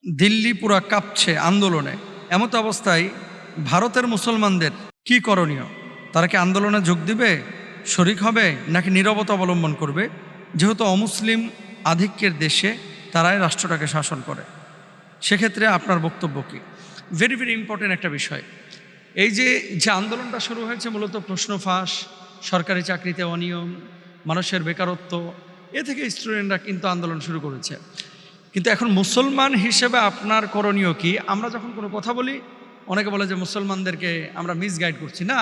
দিল্লি পুরা কাঁপছে আন্দোলনে। এমত অবস্থায় ভারতের মুসলমানদের কি করণীয়? তারা কি আন্দোলনে যোগ দিবে, শরিক হবে, নাকি নীরবতা অবলম্বন করবে? যেহেতু অমুসলিম আধিক্যের দেশে তারাই রাষ্ট্রটাকে শাসন করে, সেক্ষেত্রে আপনার বক্তব্য কি? ভেরি ভেরি ইম্পর্টেন্ট একটা বিষয়। এই যে আন্দোলনটা শুরু হয়েছে মূলত প্রশ্ন ফাঁস, সরকারি চাকরিতে অনিয়ম, মানুষের বেকারত্ব, এ থেকে স্টুডেন্টরা কিন্তু আন্দোলন শুরু করেছে। কিন্তু এখন মুসলমান হিসেবে আপনার করণীয় কি? আমরা যখন কোনো কথা বলি অনেকে বলে যে মুসলমানদেরকে আমরা মিসগাইড করছি। না,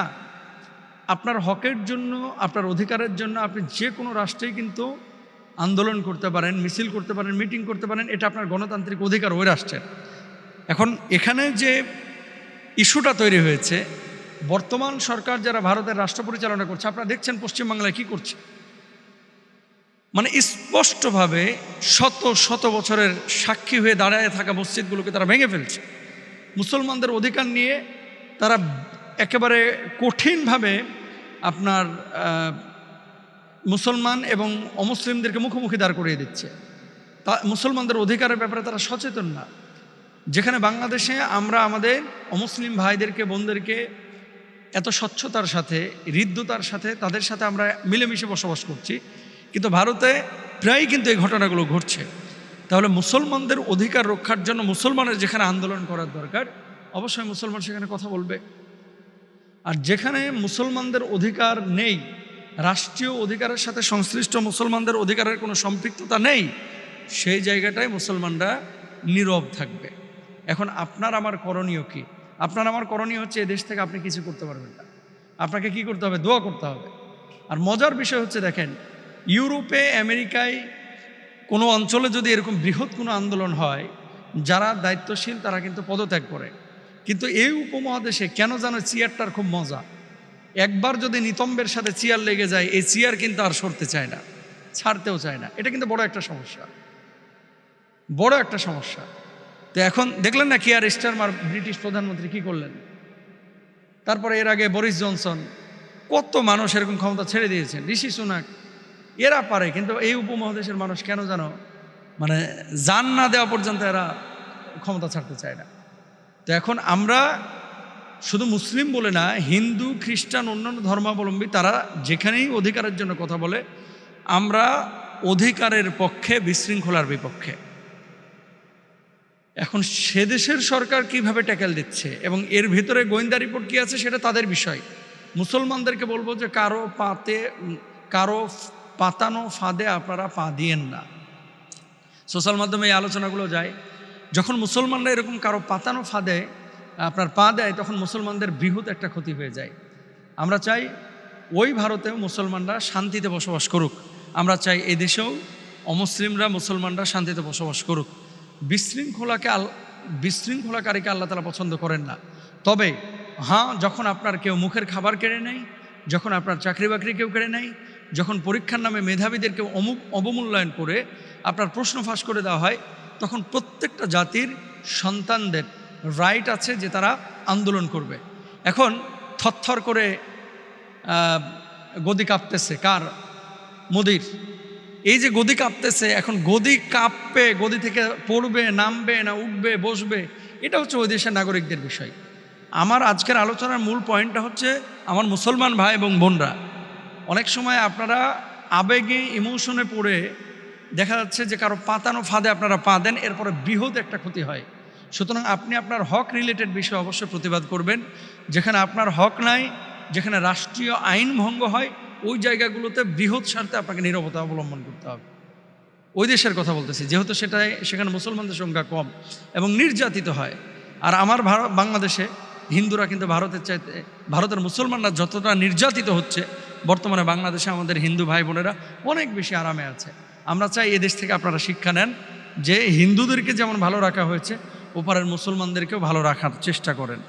আপনার হকের জন্য, আপনার অধিকারের জন্য আপনি যে কোনো রাষ্ট্রেই কিন্তু আন্দোলন করতে পারেন, মিছিল করতে পারেন, মিটিং করতে পারেন, এটা আপনার গণতান্ত্রিক অধিকার ওই রাষ্ট্রের। এখন এখানে যে ইস্যুটা তৈরি হয়েছে, বর্তমান সরকার যারা ভারতের রাষ্ট্র পরিচালনা করছে, আপনারা দেখছেন পশ্চিমবাংলায় কি করছে। মানে স্পষ্টভাবে শত শত বছরের সাক্ষী হয়ে দাঁড়ায় থাকা মসজিদগুলোকে তারা ভেঙে ফেলছে। মুসলমানদের অধিকার নিয়ে তারা একেবারে কঠিনভাবে আপনার মুসলমান এবং অমুসলিমদেরকে মুখোমুখি দাঁড় করিয়ে দিচ্ছে। তা মুসলমানদের অধিকারের ব্যাপারে তারা সচেতন না। যেখানে বাংলাদেশে আমরা আমাদের অমুসলিম ভাইদেরকে, বোনদেরকে এত স্বচ্ছতার সাথে, হৃদ্যতার সাথে তাদের সাথে আমরা মিলেমিশে বসবাস করছি, কিন্তু ভারতে প্রায়ই কিন্তু এই ঘটনাগুলো ঘটছে। তাহলে মুসলমানদের অধিকার রক্ষার জন্য মুসলমানের যেখানে আন্দোলন করার দরকার, অবশ্যই মুসলমান সেখানে কথা বলবে। আর যেখানে মুসলমানদের অধিকার নেই, রাষ্ট্রীয় অধিকারের সাথে সংশ্লিষ্ট মুসলমানদের অধিকারের কোনো সম্পৃক্ততা নেই, সেই জায়গাটায় মুসলমানরা নীরব থাকবে। এখন আপনার আমার করণীয় কি? আপনার আমার করণীয় হচ্ছে, এদেশ থেকে আপনি কিছু করতে পারবেন না। আপনাকে কি করতে হবে? দোয়া করতে হবে। আর মজার বিষয় হচ্ছে, দেখেন, ইউরোপে, আমেরিকায় কোনো অঞ্চলে যদি এরকম বৃহৎ কোনো আন্দোলন হয়, যারা দায়িত্বশীল তারা কিন্তু পদত্যাগ করে। কিন্তু এই উপমহাদেশে কেন যেন চেয়ারটার খুব মজা। একবার যদি নিতম্বের সাথে চেয়ার লেগে যায়, এই চেয়ার কিন্তু আর সরতে চায় না, ছাড়তেও চায় না। এটা কিন্তু বড় একটা সমস্যা, বড় একটা সমস্যা। তো এখন দেখলেন না কিয়ার স্টারমার ব্রিটিশ প্রধানমন্ত্রী কি করলেন? তারপরে এর আগে বরিস জনসন, কত মানুষ এরকম ক্ষমতা ছেড়ে দিয়েছেন, ঋষি সুনাক, এরা পারে। কিন্তু এই উপমহাদেশের মানুষ কেন যেন মানে জান না দেওয়া পর্যন্ত এরা ক্ষমতা ছাড়তে চায় না। তো এখন আমরা শুধু মুসলিম বলে না, হিন্দু, খ্রিস্টান, অন্যান্য ধর্মাবলম্বী তারা যেখানেই অধিকারের জন্য কথা বলে, আমরা অধিকারের পক্ষে, বিশৃঙ্খলার বিপক্ষে। এখন সে দেশের সরকার কিভাবে ট্যাকেল দিচ্ছে এবং এর ভিতরে গোয়েন্দা রিপোর্ট কী আছে সেটা তাদের বিষয়। মুসলমানদেরকে বলবো যে কারো পাতানো ফাঁদে আপনারা পা দিয়েন না। সোশ্যাল মাধ্যমে এই আলোচনাগুলো যায়, যখন মুসলমানরা এরকম কারো পাতানো ফাঁদে আপনার পা দেয়, তখন মুসলমানদের বৃহৎ একটা ক্ষতি হয়ে যায়। আমরা চাই ওই ভারতেও মুসলমানরা শান্তিতে বসবাস করুক। আমরা চাই এদেশেও অমুসলিমরা, মুসলমানরা শান্তিতে বসবাস করুক। বিশৃঙ্খলাকারীকে আল্লাহ তাআলা পছন্দ করেন না। তবে হ্যাঁ, যখন আপনার কেউ মুখের খাবার কেড়ে নেয়, যখন আপনার চাকরি বাকরি কেউ কেড়ে নেয়, যখন পরীক্ষার নামে মেধাবীদেরকে অবমূল্যায়ন করে আপনার প্রশ্ন ফাঁস করে দেওয়া হয়, তখন প্রত্যেকটা জাতির সন্তানদের রাইট আছে যে তারা আন্দোলন করবে। এখন থরথর করে গদি কাঁপতেছে কার? মোদির। এই যে গদি কাঁপতেছে, এখন গদি কাঁপবে, গদি থেকে পড়বে, নামবে না উঠবে, বসবে, এটা হচ্ছে ওই দেশের নাগরিকদের বিষয়। আমার আজকের আলোচনার মূল পয়েন্টটা হচ্ছে, আমার মুসলমান ভাই এবং বোনরা, অনেক সময় আপনারা আবেগে, ইমোশনে পড়ে দেখা যাচ্ছে যে কারো পাতানো ফাঁদে আপনারা পা দেন, এরপরে বৃহৎ একটা ক্ষতি হয়। সুতরাং আপনি আপনার হক রিলেটেড বিষয়ে অবশ্যই প্রতিবাদ করবেন। যেখানে আপনার হক নাই, যেখানে রাষ্ট্রীয় আইন ভঙ্গ হয়, ওই জায়গাগুলোতে বৃহৎ স্বার্থে আপনাকে নীরবতা অবলম্বন করতে হবে। ওই দেশের কথা বলতেছি, যেহেতু সেখানে মুসলমানদের সংখ্যা কম এবং নির্যাতিত হয়। আর আমার বাংলাদেশে হিন্দুরা কিন্তু ভারতের মুসলমানরা যতটা নির্যাতিত হচ্ছে, বর্তমানে বাংলাদেশে আমাদের হিন্দু ভাই বোনেরা অনেক বেশি আরামে আছে। আমরা চাই এদেশ থেকে আপনারা শিক্ষা নেন যে হিন্দুদেরকে যেমন ভালো রাখা হয়েছে, ওপারের মুসলমানদেরকেও ভালো রাখার চেষ্টা করেন।